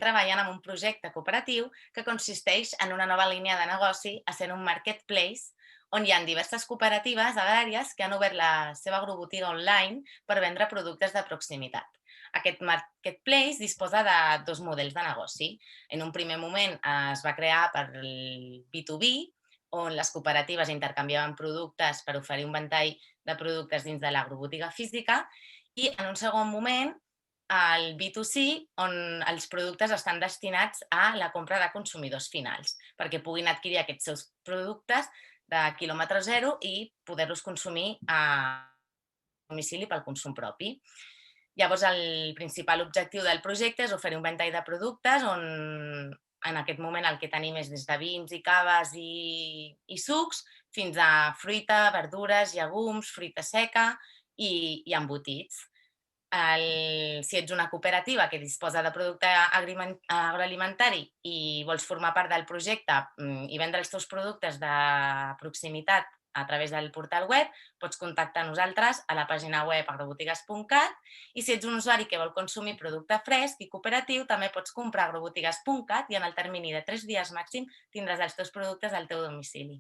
Treballant en un projecte cooperatiu que consisteix en una nova línia de negoci essent un marketplace on hi ha diverses cooperatives agràries que han obert la seva agrobotiga online per vendre productes de proximitat. Aquest marketplace disposa de dos models de negoci. En un primer moment es va crear per el B2B, on les cooperatives intercanviaven productes per oferir un ventall de productes dins de l'agrobotiga física, i en un segon moment el B2C, on els productes estan destinats a la compra de consumidors finals, perquè puguin adquirir aquests seus productes de quilòmetre zero i poder-los consumir a domicili pel consum propi. Llavors, el principal objectiu del projecte és oferir un ventall de productes on en aquest moment el que tenim és des de vins i caves i sucs fins a fruita, verdures, llegums, fruita seca i embotits. Si ets una cooperativa que disposa de producte agroalimentari i vols formar part del projecte i vendre els teus productes de proximitat a través del portal web, pots contactar a nosaltres a la pàgina web agrobotigues.cat, i si ets un usuari que vol consumir producte fresc i cooperatiu, també pots comprar a agrobotigues.cat i en el termini de 3 dies màxim tindràs els teus productes al teu domicili.